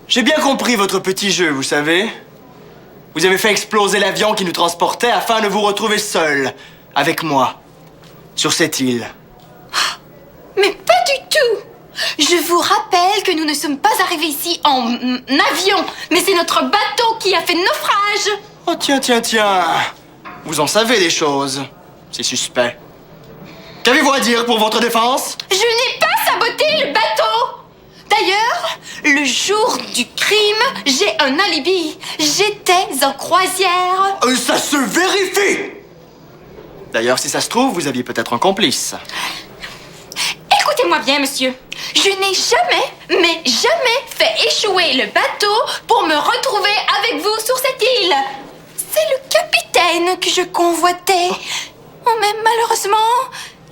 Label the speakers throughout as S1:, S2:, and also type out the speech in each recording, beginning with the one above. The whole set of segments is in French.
S1: J'ai bien compris votre petit jeu, vous savez. Vous avez fait exploser l'avion qui nous transportait afin de vous retrouver seul, avec moi, sur cette île.
S2: Mais pas du tout! Je vous rappelle que nous ne sommes pas arrivés ici en avion, mais c'est notre bateau qui a fait naufrage!
S1: Oh tiens. Vous en savez des choses. C'est suspect. Qu'avez-vous à dire pour votre défense?
S2: Je n'ai pas saboté le bateau! D'ailleurs, le jour du crime, j'ai un alibi. J'étais en croisière.
S1: Ça se vérifie! D'ailleurs, si ça se trouve, vous aviez peut-être un complice.
S2: Écoutez-moi bien, monsieur. Je n'ai jamais, mais jamais fait échouer le bateau pour me retrouver avec vous sur cette île. C'est le capitaine que je convoitais. Oh, mais malheureusement,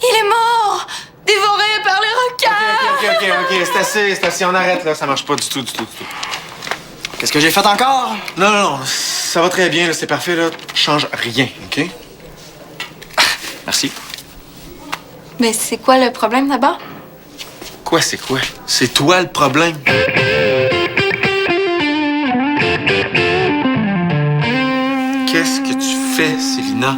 S2: il est mort, dévoré par les requins.
S3: OK, c'est assez, on arrête, là. Ça marche pas du tout.
S1: Qu'est-ce que j'ai fait encore?
S3: Non, ça va très bien, là, c'est parfait, là. Change rien, OK?
S1: Merci.
S2: Mais c'est quoi le problème d'abord?
S3: Quoi, c'est quoi? C'est toi le problème. Qu'est-ce que tu fais, Célina?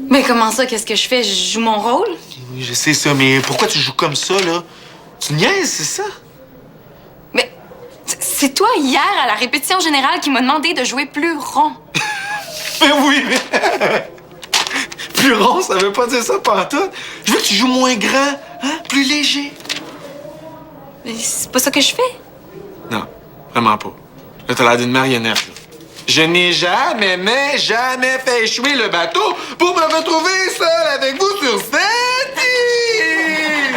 S2: Mais comment ça, qu'est-ce que je fais? Je joue mon rôle?
S3: Oui, je sais ça, mais pourquoi tu joues comme ça, là? Tu niaises, c'est ça?
S2: Mais c'est toi, hier, à la répétition générale, qui m'a demandé de jouer plus rond.
S3: Mais oui, mais... Plus rond, ça veut pas dire ça pantoute. Je veux que tu joues moins grand, hein? Plus léger.
S2: Mais c'est pas ça que je fais.
S3: Non, vraiment pas. Là, t'as l'air d'une marionnette, là. Je n'ai jamais fait échouer le bateau pour me retrouver seul avec vous sur cette île!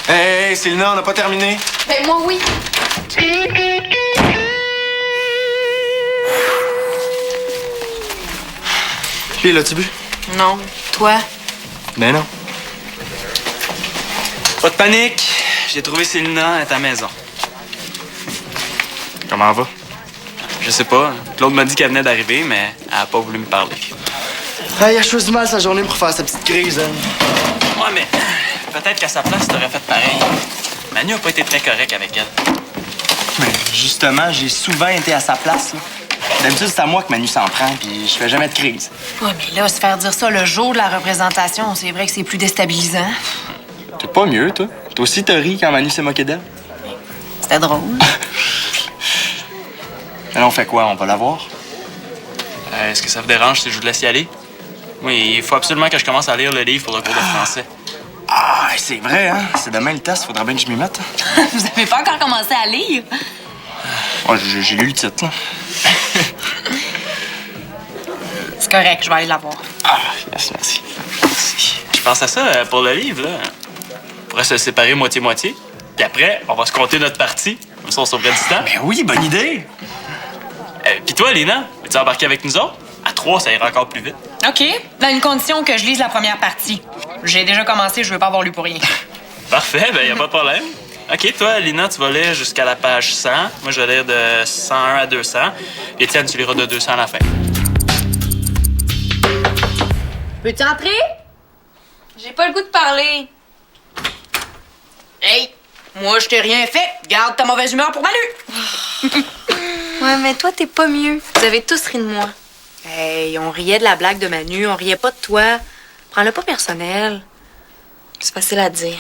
S3: Hey, Célina, on n'a pas terminé.
S2: Ben moi, oui.
S1: Puis, l'as-tu bu?
S2: Non. Toi?
S1: Ben non.
S4: Pas de panique. J'ai trouvé Célina à ta maison.
S1: Comment elle va?
S4: Je sais pas. Claude m'a dit qu'elle venait d'arriver, mais elle a pas voulu me parler.
S1: Elle a choisi mal sa journée pour faire sa petite crise, hein.
S4: Ouais, mais peut-être qu'à sa place, t'aurais fait pareil. Manu a pas été très correct avec elle.
S1: Mais justement, j'ai souvent été à sa place, là. D'habitude, c'est à moi que Manu s'en prend, puis je fais jamais de crise.
S5: Ouais, mais là, se faire dire ça le jour de la représentation, c'est vrai que c'est plus déstabilisant.
S1: T'es pas mieux, toi. Toi aussi, t'as ri quand Manu s'est moqué d'elle.
S5: C'était drôle.
S1: Alors, on fait quoi? On va la voir?
S4: Est-ce que ça vous dérange si je vous laisse y aller? Oui, il faut absolument que je commence à lire le livre pour le cours de français.
S1: Ah, c'est vrai, hein? C'est demain le test, faudra bien que je m'y mette.
S5: Vous avez pas encore commencé à lire?
S1: Ouais, j'ai lu le titre, là.
S5: C'est correct, je vais aller la voir.
S1: Ah, yes, merci.
S4: Je pense à ça pour le livre, là. On pourrait se séparer moitié-moitié. Puis après, on va se compter notre partie. Comme ça, on sauverait du temps.
S1: Ben oui, bonne idée!
S4: Puis toi, Léna, veux-tu embarquer avec nous autres? À 3, ça ira encore plus vite.
S5: OK, dans une condition que je lise la première partie. J'ai déjà commencé, je veux pas avoir lu pour rien.
S4: Parfait, ben y a pas de problème. OK, toi, Léna, tu vas lire jusqu'à la page 100. Moi, je vais lire de 101 à 200. Étienne, tu liras de 200 à la fin.
S5: Peux-tu entrer?
S2: J'ai pas le goût de parler.
S5: Hey, moi, je t'ai rien fait. Garde ta mauvaise humeur pour Manu.
S2: Ouais, mais toi, t'es pas mieux. Vous avez tous ri de moi.
S5: Hey, on riait de la blague de Manu, on riait pas de toi. Prends-le pas personnel.
S2: C'est facile à dire.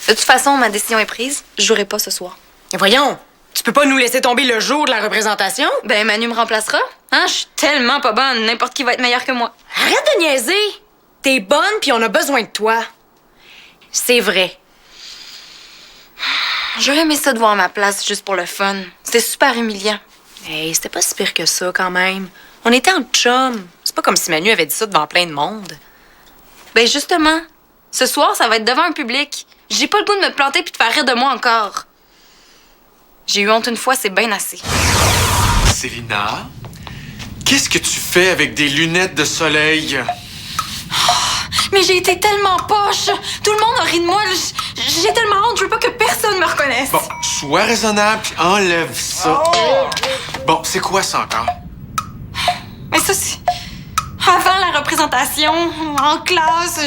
S2: De toute façon, ma décision est prise. Je jouerai pas ce soir.
S5: Et voyons, tu peux pas nous laisser tomber le jour de la représentation?
S2: Ben, Manu me remplacera. Hein? Je suis tellement pas bonne. N'importe qui va être meilleur que moi.
S5: Arrête de niaiser! T'es bonne, puis on a besoin de toi. C'est vrai.
S2: J'aurais aimé ça de voir ma place juste pour le fun. C'était super humiliant.
S5: Hey, c'était pas si pire que ça, quand même. On était en chum. C'est pas comme si Manu avait dit ça devant plein de monde.
S2: Ben, justement, ce soir, ça va être devant un public. J'ai pas le goût de me planter puis de faire rire de moi encore. J'ai eu honte une fois, c'est bien assez.
S3: Célina, qu'est-ce que tu fais avec des lunettes de soleil?
S2: Mais j'ai été tellement poche. Tout le monde a ri de moi. J'ai tellement honte, je veux pas que personne me reconnaisse.
S3: Bon, sois raisonnable puis enlève ça. Bon, c'est quoi ça encore?
S2: Mais ça, c'est... Avant la représentation, en classe,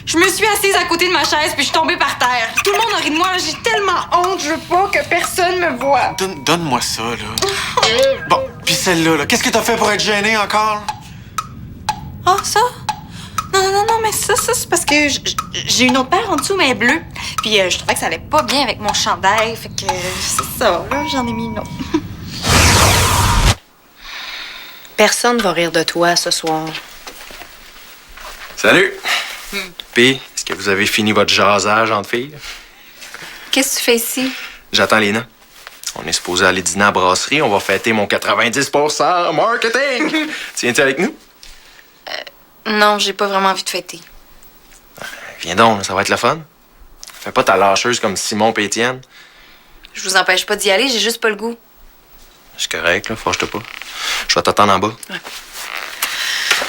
S5: Je me suis assise à côté de ma chaise puis je suis tombée par terre. Tout le monde a ri de moi. J'ai tellement honte. Je veux pas que personne me voie.
S3: Donne-moi ça, là. Bon, puis celle-là, là, qu'est-ce que t'as fait pour être gênée encore?
S5: Ah, ça? Non, mais ça, c'est parce que j'ai une autre paire en dessous, mais bleue. Puis je trouvais que ça allait pas bien avec mon chandail. Fait que c'est ça, là, j'en ai mis une autre. Personne va rire de toi ce soir.
S6: Salut! Puis, est-ce que vous avez fini votre jasage entre filles?
S2: Qu'est-ce que tu fais ici?
S6: J'attends Léna. On est supposé aller dîner à la brasserie. On va fêter mon 90% marketing. Tu viens-tu avec nous?
S5: Non, j'ai pas vraiment envie de fêter.
S6: Viens donc, ça va être le fun. Fais pas ta lâcheuse comme Simon et Étienne.
S5: Je vous empêche pas d'y aller, j'ai juste pas le goût.
S6: C'est correct, là, fâche-toi pas. Je vais t'attendre en bas.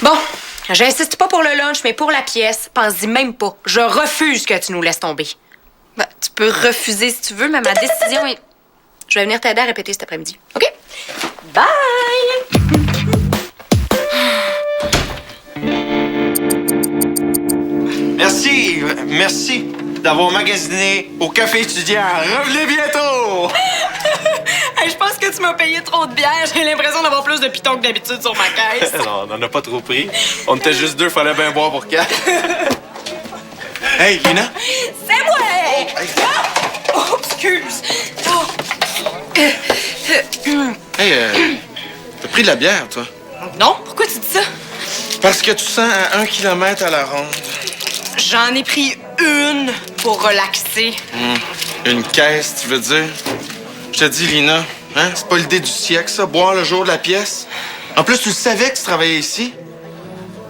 S5: Bon, j'insiste pas pour le lunch, mais pour la pièce, pense-y même pas. Je refuse que tu nous laisses tomber. Ben, tu peux refuser si tu veux, mais ma décision est... Je vais venir t'aider à répéter cet après-midi. OK? Bye!
S6: Merci d'avoir magasiné au café étudiant. Revenez bientôt!
S5: Hey, je pense que tu m'as payé trop de bière. J'ai l'impression d'avoir plus de pitons que d'habitude sur ma caisse.
S6: Non, on en a pas trop pris. On était juste deux, fallait bien boire pour quatre.
S3: Hey, Lina!
S5: C'est moi! Oh, excuse! Oh.
S3: Hey, t'as pris de la bière, toi?
S5: Non, pourquoi tu dis ça?
S3: Parce que tu sens à 1 kilomètre à la ronde.
S5: J'en ai pris une pour relaxer.
S3: Une caisse, tu veux dire? Je te dis, Lina, hein? C'est pas l'idée du siècle, ça, boire le jour de la pièce. En plus, tu le savais que tu travaillais ici.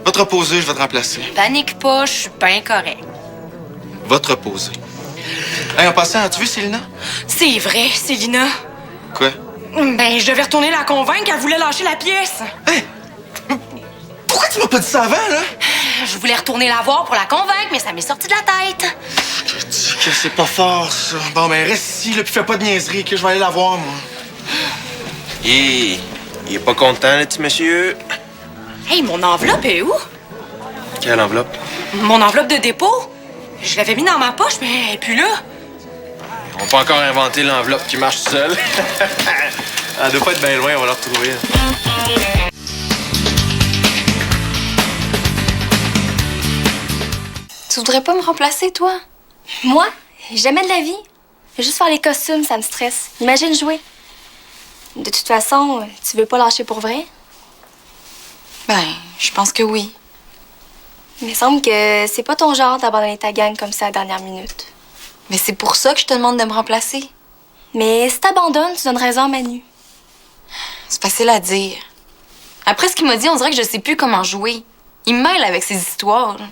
S3: Va te reposer, je vais te remplacer.
S5: Panique pas, je suis bien correct.
S3: Va te reposer. Hey, en passant, as-tu vu Célina?
S5: C'est vrai, Célina.
S3: Quoi?
S5: Ben, je devais retourner la convaincre qu'elle voulait lâcher la pièce.
S3: Hey! Pourquoi tu m'as pas dit ça avant, là?
S5: Je voulais retourner la voir pour la convaincre, mais ça m'est sorti de la tête.
S3: Je te dis que c'est pas fort, ça. Bon, ben reste ici, là, puis fais pas de niaiserie, que je vais aller la voir, moi.
S6: Il est pas content, le petit monsieur.
S5: Hey, mon enveloppe est où?
S6: Quelle enveloppe?
S5: Mon enveloppe de dépôt? Je l'avais mis dans ma poche, mais elle est plus là.
S6: On peut encore inventer l'enveloppe qui marche seule. Elle doit pas être bien loin, on va la retrouver.
S2: Tu voudrais pas me remplacer, toi? Moi? Jamais de la vie. Juste faire les costumes, ça me stresse. Imagine jouer. De toute façon, tu veux pas lâcher pour vrai?
S5: Ben, je pense que oui.
S2: Il me semble que c'est pas ton genre d'abandonner ta gang comme ça à la dernière minute.
S5: Mais c'est pour ça que je te demande de me remplacer.
S2: Mais si t'abandonnes, tu donnes raison à Manu.
S5: C'est facile à dire. Après ce qu'il m'a dit, on dirait que je sais plus comment jouer. Il me mêle avec ses histoires. Là.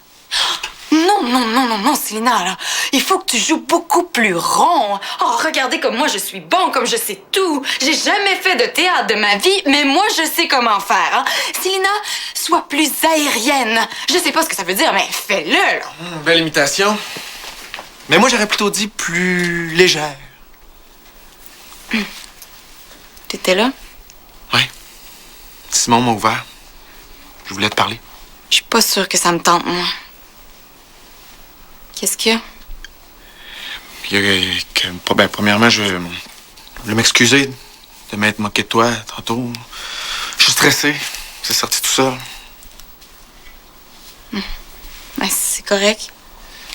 S5: Non, Célina, là. Il faut que tu joues beaucoup plus rond. Oh, regardez comme moi je suis bon, comme je sais tout. J'ai jamais fait de théâtre de ma vie, mais moi je sais comment faire. Hein? Célina, sois plus aérienne. Je sais pas ce que ça veut dire, mais fais-le, là.
S3: Belle imitation. Mais moi, j'aurais plutôt dit plus légère.
S5: T'étais là?
S3: Ouais. Simon m'a ouvert. Je voulais te parler.
S5: Je suis pas sûre que ça me tente, moi. Qu'est-ce qu'il y a?
S3: Premièrement, je voulais m'excuser de m'être moqué de toi tantôt. Je suis stressé. C'est sorti tout seul.
S5: Ben, c'est correct.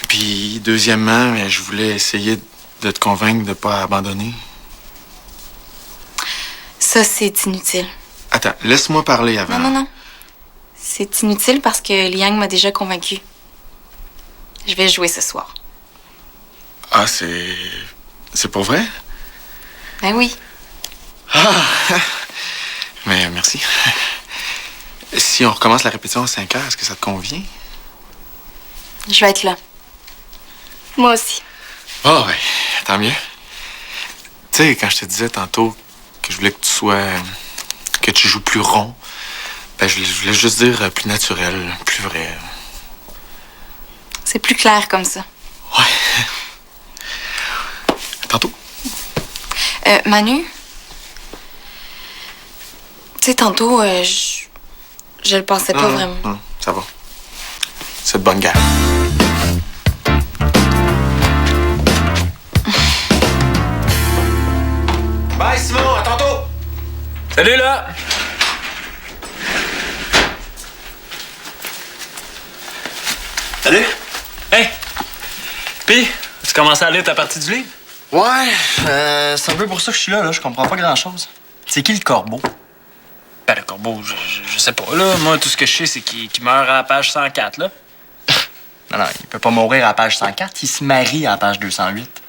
S3: Puis, deuxièmement, je voulais essayer de te convaincre de ne pas abandonner.
S5: Ça, c'est inutile.
S3: Attends, laisse-moi parler avant.
S5: Non. C'est inutile parce que Liang m'a déjà convaincue. Je vais jouer ce soir.
S3: Ah, c'est pour vrai?
S5: Ben oui.
S3: Ah! Mais merci. Si on recommence la répétition à 5 heures, est-ce que ça te convient?
S5: Je vais être là.
S2: Moi aussi.
S3: Oh, ouais, tant mieux. Tu sais, quand je te disais tantôt que je voulais que tu sois. Que tu joues plus rond, ben, je voulais juste dire plus naturel, plus vrai.
S5: C'est plus clair comme ça.
S3: Ouais. Tantôt.
S5: Manu? Tu sais, tantôt, je le pensais pas vraiment.
S3: Non, ça va. C'est de bonne guerre.
S4: Salut, là!
S1: Salut.
S4: Hey! Pis, tu commences à lire ta partie du livre?
S1: Ouais, c'est un peu pour ça que je suis là, je comprends pas grand-chose. C'est qui le corbeau?
S4: Ben, le corbeau, je sais pas, là. Moi, tout ce que je sais, c'est qu'il meurt à la page 104, là.
S1: Non, il peut pas mourir à la page 104, il se marie à la page 208.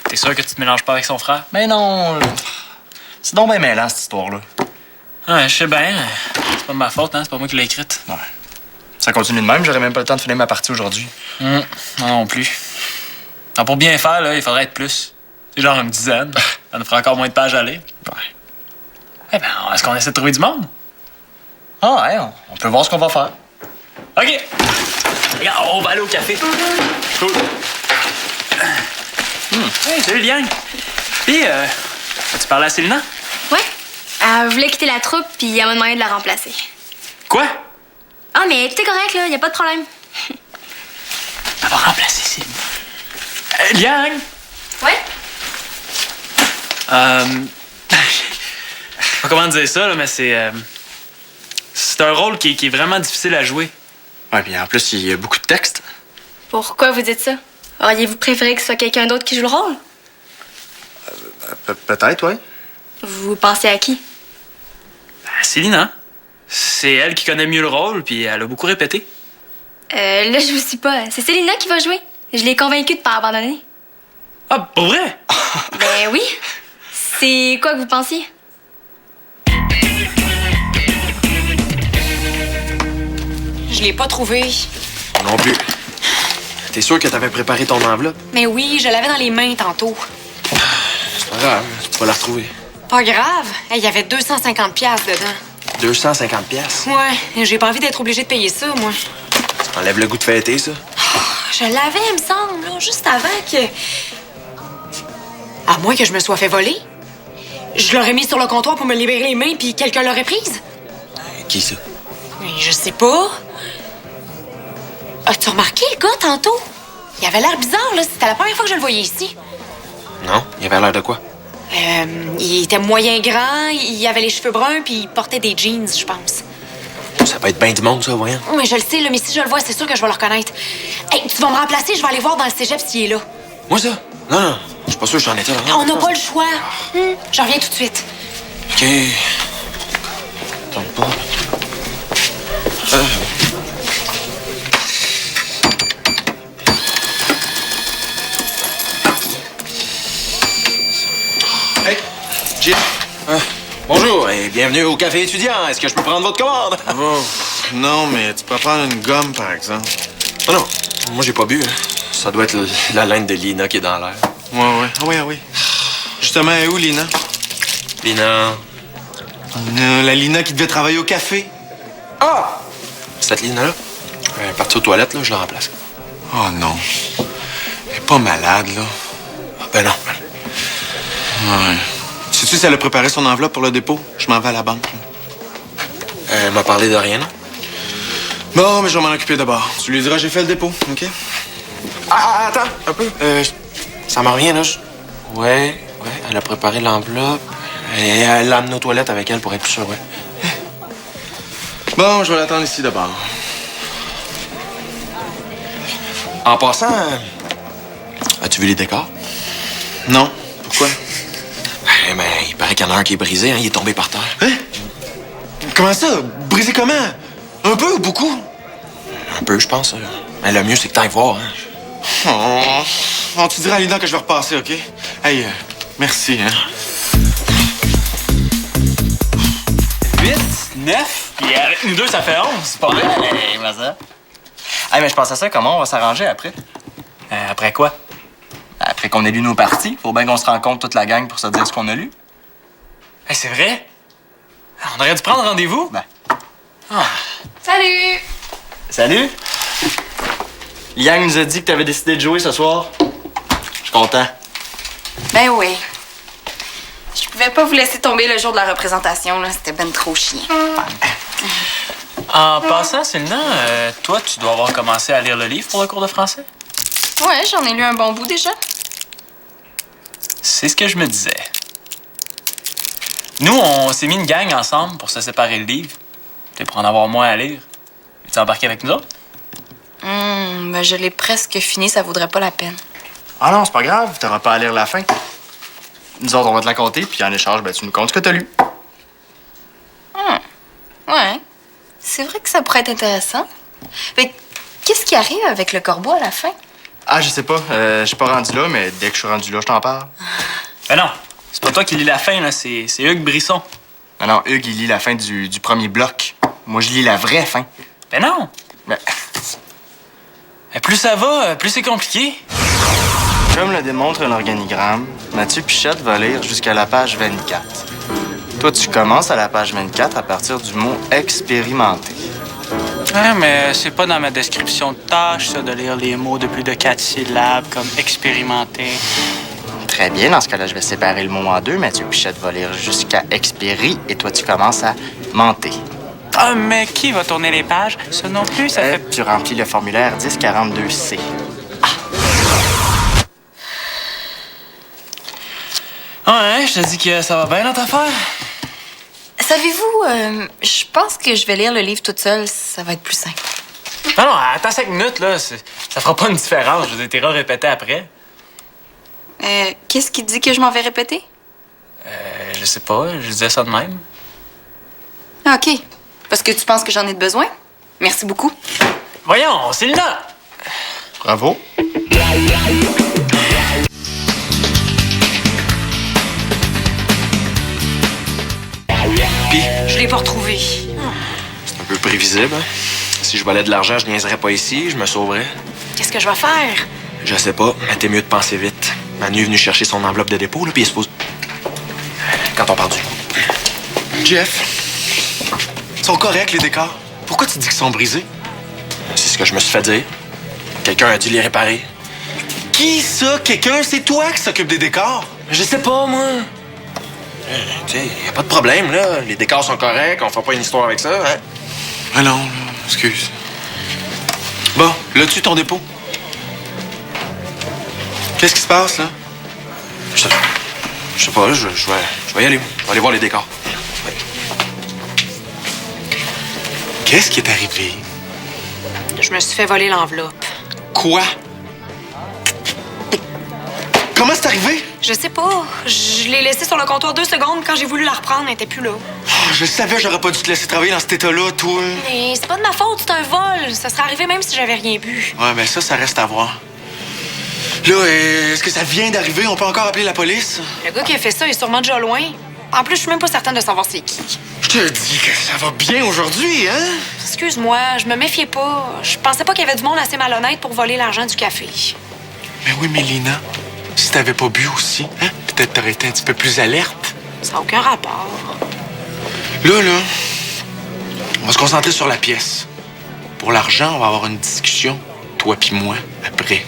S4: T'es sûr que tu te mélanges pas avec son frère?
S1: Mais non, c'est donc bien mêlant, cette histoire-là.
S4: Ouais, je sais bien. C'est pas de ma faute, hein. C'est pas moi qui l'ai écrite.
S1: Ouais. Ça continue de même, j'aurais même pas le temps de finir ma partie aujourd'hui.
S4: Moi non plus. Alors, pour bien faire, là, il faudrait être plus. C'est genre une dizaine. Ça nous ferait encore moins de pages à lire.
S1: Ouais.
S4: Eh ben, est-ce qu'on essaie de trouver du monde?
S1: Ah ouais, on peut voir ce qu'on va faire.
S4: OK. Regarde, on va aller au café. Cool. Hey, salut, Liang. Puis, as-tu parlé à Célina?
S7: Ouais. Elle voulait quitter la troupe, puis elle m'a demandé de la remplacer.
S4: Quoi?
S7: Ah, mais t'es correct, là, y a pas de problème.
S4: Elle va remplacer Célina. Liang!
S7: Ouais?
S4: Je sais pas comment dire ça, là, mais c'est un rôle qui est vraiment difficile à jouer.
S1: Ouais, puis en plus, il y a beaucoup de textes.
S7: Pourquoi vous dites ça? Auriez-vous préféré que ce soit quelqu'un d'autre qui joue le rôle?
S1: Peut-être, ouais.
S7: Vous pensez à qui?
S4: Célina. C'est elle qui connaît mieux le rôle, puis elle a beaucoup répété.
S7: Là, je vous suis pas. C'est Célina qui va jouer. Je l'ai convaincue de pas abandonner.
S4: Ah, pour vrai?
S7: Ben oui. C'est quoi que vous pensiez?
S5: Je l'ai pas trouvé.
S6: Moi non plus. T'es sûr que t'avais préparé ton enveloppe?
S5: Mais oui, je l'avais dans les mains tantôt.
S6: C'est pas grave, tu vas la retrouver.
S5: Pas grave. Il y avait 250 piastres dedans.
S6: 250 piastres.
S5: Ouais, j'ai pas envie d'être obligée de payer ça, moi.
S6: Ça enlève le goût de fêter, ça.
S5: Je l'avais, il me semble, là, juste avant que... À moins que je me sois fait voler. Je l'aurais mis sur le comptoir pour me libérer les mains, puis quelqu'un l'aurait prise.
S6: Qui ça?
S5: Mais je sais pas. As-tu remarqué le gars tantôt? Il avait l'air bizarre, là. C'était la première fois que je le voyais ici.
S6: Non? Il avait l'air de quoi?
S5: Il était moyen grand, il avait les cheveux bruns, puis il portait des jeans, je pense.
S6: Ça peut être bien du monde, ça, voyons.
S5: Oui, je le sais, là, mais si je le vois, c'est sûr que je vais le reconnaître. Hey, tu vas me remplacer, je vais aller voir dans le cégep s'il est là.
S6: Moi, ça? Non, non. Je suis pas sûr que j'en étais là.
S5: On n'a pas le choix. Je reviens tout de suite.
S6: OK. Attends pas. Hey, Jim. Bonjour et bienvenue au café étudiant. Est-ce que je peux prendre votre commande?
S3: Oh, non, mais tu peux prendre une gomme, par exemple.
S6: Non, non. Moi, j'ai pas bu. Hein. Ça doit être la laine de Lina qui est dans l'air.
S3: Ouais, ouais. Ah oui, ah oui. Justement, elle est où, Lina?
S6: Lina.
S3: La Lina qui devait travailler au café.
S6: Ah! Cette Lina-là? Elle est partie aux toilettes, là, je la remplace.
S3: Oh non. Elle est pas malade, là.
S6: Ah, ben non.
S3: Ouais. Sais-tu si elle a préparé son enveloppe pour le dépôt? Je m'en vais à la banque.
S6: Elle m'a parlé de rien, non?
S3: Bon, mais je vais m'en occuper d'abord. Tu lui diras que j'ai fait le dépôt, OK?
S6: Ah, attends, un peu. Ça m'en revient, là. Ouais, elle a préparé l'enveloppe. Et elle l'a amenée aux toilettes avec elle pour être plus sûre, ouais.
S3: Bon, je vais l'attendre ici d'abord.
S6: En passant, as-tu vu les décors?
S3: Non. Pourquoi?
S6: Mais il paraît qu'il y en a un qui est brisé, hein, il est tombé par terre.
S3: Hein? Comment ça? Brisé comment? Un peu ou beaucoup?
S6: Un peu, je pense. Mais le mieux, c'est que t'ailles voir, hein.
S3: Oh, tu diras à Lina que je vais repasser, OK? Hey, merci, hein?
S4: 8, 9, puis avec nous deux, ça fait 11. C'est pas vrai?
S1: Hey, mais ça. Hey, mais je pense à ça, comment on va s'arranger après?
S4: Après quoi?
S1: Après qu'on ait lu nos parties, faut bien qu'on se rencontre toute la gang pour se dire ce qu'on a lu.
S4: Hey, c'est vrai? On aurait dû prendre rendez-vous?
S1: Ben.
S2: Salut!
S1: Salut! Yang nous a dit que t'avais décidé de jouer ce soir. Je suis content.
S5: Ben oui. Je pouvais pas vous laisser tomber le jour de la représentation, là. C'était ben trop chiant.
S4: En passant, Célina, toi, tu dois avoir commencé à lire le livre pour le cours de français?
S5: Ouais, j'en ai lu un bon bout déjà.
S4: C'est ce que je me disais. Nous, on s'est mis une gang ensemble pour se séparer le livre. Puis pour en avoir moins à lire. Tu embarqué avec nous autres?
S5: Ben je l'ai presque fini, ça vaudrait pas la peine.
S1: Ah non, c'est pas grave, t'auras pas à lire la fin. Nous autres, on va te la compter, puis en échange, ben, tu nous comptes ce que t'as lu.
S5: Ouais. C'est vrai que ça pourrait être intéressant. Mais qu'est-ce qui arrive avec le corbeau à la fin?
S1: Ah, je sais pas, je suis pas rendu là, mais dès que je suis rendu là, je t'en parle.
S4: Ben non, c'est pas toi qui lis la fin, là, c'est Hugues Brisson.
S1: Non, Hugues, il lit la fin du premier bloc. Moi, je lis la vraie fin.
S4: Ben non!
S1: Ben,
S4: Plus ça va, plus c'est compliqué.
S1: comme le démontre l'organigramme, Mathieu Pichette va lire jusqu'à la page 24. Toi, tu commences à la page 24 à partir du mot « expérimenter ».
S4: Ouais, mais c'est pas dans ma description de tâche, ça, de lire les mots de plus de 4 syllabes, comme expérimenter.
S1: Très bien, dans ce cas-là, je vais séparer le mot en deux. Mathieu Pichette va lire jusqu'à expéri et toi, tu commences à menter.
S4: Ah, mais qui va tourner les pages? Ça non plus, ça fait...
S1: Tu remplis le formulaire 1042C.
S4: Ouais, je te dis que ça va bien dans ta affaire.
S5: Savez-vous, je pense que je vais lire le livre toute seule, ça va être plus simple.
S4: Non, attends 5 minutes, là. Ça fera pas une différence. Je vais t'aider répéter après.
S5: Qu'est-ce qui dit que je m'en vais répéter?
S4: Je sais pas, je disais ça de même.
S5: Ah, OK. Parce que tu penses que j'en ai besoin? Merci beaucoup.
S4: Voyons, c'est là.
S1: Bravo.
S6: Puis,
S5: Je l'ai pas retrouvé.
S6: c'est un peu prévisible. Hein? Si je volais de l'argent, je niaiserais pas ici, je me sauverais.
S5: Qu'est-ce que je vais faire?
S6: Je sais pas, mais t'es mieux de penser vite. Manu est venu chercher son enveloppe de dépôt, là, puis il se pose... Quand on part du...
S3: Jeff, ils sont corrects, les décors. Pourquoi tu dis qu'ils sont brisés?
S6: C'est ce que je me suis fait dire. Quelqu'un a dû les réparer.
S3: Qui ça? Quelqu'un? C'est toi qui s'occupe des décors?
S6: Je sais pas, moi. Tu sais, y a pas de problème, là. Les décors sont corrects, on fera pas une histoire avec ça, hein?
S3: Ah non, excuse. Bon, l'as-tu ton dépôt? Qu'est-ce qui se passe, là?
S6: Je sais pas, je vais y aller. Je vais aller voir les décors. Ouais.
S3: Qu'est-ce qui est arrivé?
S5: Je me suis fait voler l'enveloppe.
S3: Quoi? Comment c'est arrivé?
S8: Je sais pas. Je l'ai laissée sur le comptoir 2 secondes. Quand j'ai voulu la reprendre, elle était plus là.
S3: Oh, je savais, j'aurais pas dû te laisser travailler dans cet état-là, toi.
S8: Mais c'est pas de ma faute, c'est un vol. Ça serait arrivé même si j'avais rien bu.
S3: Ouais, mais ça reste à voir. Là, est-ce que ça vient d'arriver? On peut encore appeler la police?
S8: Le gars qui a fait ça est sûrement déjà loin. En plus, je suis même pas certaine de savoir c'est qui.
S3: Je te dis que ça va bien aujourd'hui, hein?
S8: Excuse-moi, je me méfiais pas. Je pensais pas qu'il y avait du monde assez malhonnête pour voler l'argent du café.
S3: Mais oui, Mélina, si t'avais pas bu aussi, hein? Peut-être t'aurais été un petit peu plus alerte.
S8: Ça n'a aucun rapport.
S3: Là, on va se concentrer sur la pièce. Pour l'argent, on va avoir une discussion, toi puis moi, après.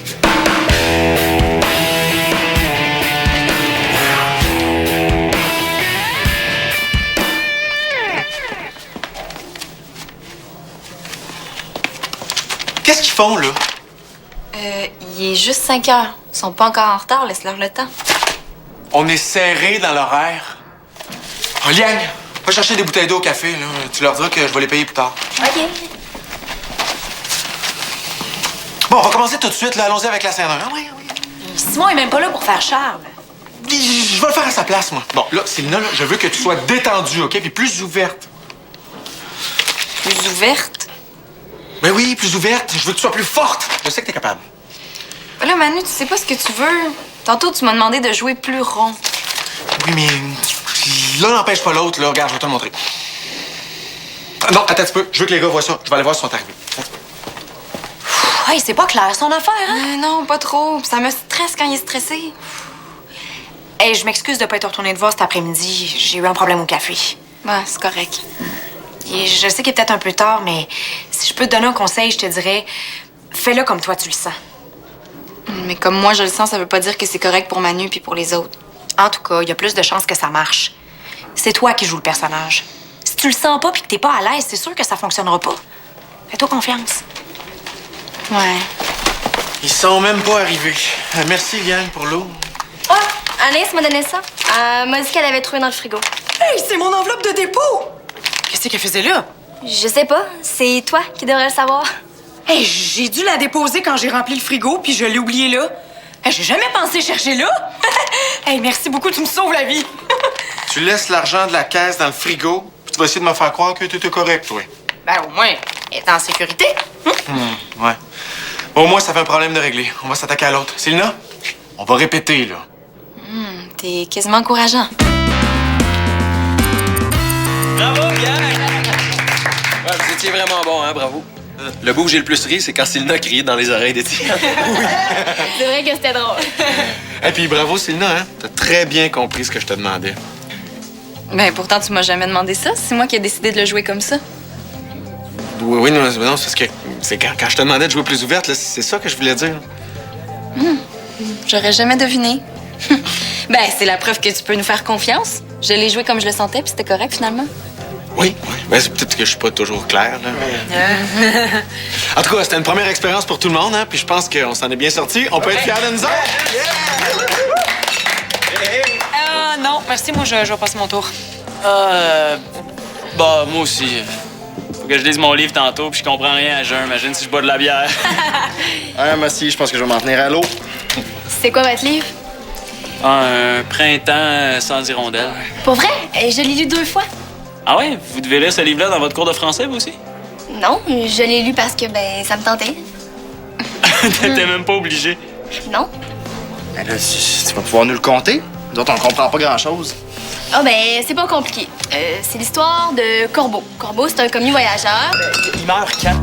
S3: Qu'est-ce qu'ils font, là?
S5: Il est juste 5 heures. Ils sont pas encore en retard, laisse-leur le temps.
S3: On est serré dans l'horaire. Oh, Liane, va chercher des bouteilles d'eau au café, là. Tu leur diras que je vais les payer plus tard.
S5: OK.
S3: Bon, on va commencer tout de suite, là. Allons-y avec la scène 1. Ah, oui.
S8: Simon est même pas là pour faire Charles.
S3: Je vais le faire à sa place, moi. Bon, là, Célina, là, je veux que tu sois détendue, OK? Puis plus ouverte.
S5: Plus ouverte?
S3: Mais oui, plus ouverte. Je veux que tu sois plus forte. Je sais que t'es capable.
S5: Là, Manu, tu sais pas ce que tu veux. Tantôt, tu m'as demandé de jouer plus rond.
S3: Oui, mais l'un n'empêche pas l'autre, là. Regarde, je vais te le montrer. Ah, non, attends un petit peu. Je veux que les gars voient ça. Je vais aller voir s'ils sont arrivés.
S8: Hey, c'est pas clair son affaire, hein?
S5: Non, pas trop. Ça me stresse quand il est stressé.
S8: Hey, je m'excuse de pas être retournée te voir cet après-midi. J'ai eu un problème au café.
S5: Ouais, c'est correct.
S8: Et je sais qu'il est peut-être un peu tard, mais si je peux te donner un conseil, je te dirais fais-le comme toi tu le sens.
S5: Mais comme moi, je le sens, ça veut pas dire que c'est correct pour Manu puis pour les autres.
S8: En tout cas, il y a plus de chances que ça marche. C'est toi qui joues le personnage. Si tu le sens pas puis que t'es pas à l'aise, c'est sûr que ça fonctionnera pas. Fais-toi confiance.
S5: Ouais.
S3: Ils sont même pas arrivés. Merci, Liane, pour l'eau.
S7: Oh, Anaïs m'a donné ça. Elle m'a dit qu'elle avait trouvé dans le frigo.
S8: Hey, c'est mon enveloppe de dépôt! Qu'est-ce qu'elle faisait là?
S7: Je sais pas, c'est toi qui devrais le savoir.
S8: Hey, j'ai dû la déposer quand j'ai rempli le frigo, puis je l'ai oubliée là. Hey, j'ai jamais pensé chercher là. Hey, merci beaucoup, tu me sauves la vie.
S6: Tu laisses l'argent de la caisse dans le frigo, puis tu vas essayer de me faire croire que t'étais correct, toi.
S8: Ben, au moins, elle est en sécurité.
S6: Ouais. Bon, au moins, ça fait un problème de régler. On va s'attaquer à l'autre. Célina, on va répéter, là.
S5: T'es quasiment encourageant.
S4: Bravo, Pierre!
S9: Ouais, vous étiez vraiment bon, hein, bravo. Le bout où j'ai le plus ri, c'est quand Célina criait dans les oreilles d'Étienne.
S7: C'est vrai que c'était drôle.
S3: Et puis bravo, Célina, hein? T'as très bien compris ce que je te demandais.
S5: Ben, pourtant, tu m'as jamais demandé ça. C'est moi qui ai décidé de le jouer comme ça.
S3: Oui, non, c'est parce que c'est quand je te demandais de jouer plus ouverte, là, c'est ça que je voulais dire.
S5: J'aurais jamais deviné. Ben, c'est la preuve que tu peux nous faire confiance. Je l'ai joué comme je le sentais, puis c'était correct, finalement.
S3: Oui. Ben, c'est peut-être que je suis pas toujours clair, là. En tout cas, c'était une première expérience pour tout le monde, hein? Puis je pense qu'on s'en est bien sortis. On peut être fiers de nous autres.
S8: Non, merci, moi, je vais passer mon tour.
S4: Bah, moi aussi. Faut que je lise mon livre tantôt, puis je comprends rien à jeun. Imagine si je bois de la bière.
S1: Moi aussi, je pense que je vais m'en tenir à l'eau.
S7: C'est quoi votre livre?
S4: Un printemps sans hirondelles.
S7: Pour vrai? Je l'ai lu 2 fois.
S4: Ah ouais? Vous devez lire ce livre-là dans votre cours de français, vous aussi?
S7: Non, je l'ai lu parce que, ben, ça me tentait.
S4: T'étais même pas obligé.
S7: Non?
S1: Ben là, tu vas pouvoir nous le conter. Nous autres, on comprend pas grand-chose.
S7: Ah, ben, c'est pas compliqué. C'est l'histoire de Corbeau. Corbeau, c'est un commis voyageur.
S4: Il meurt quand?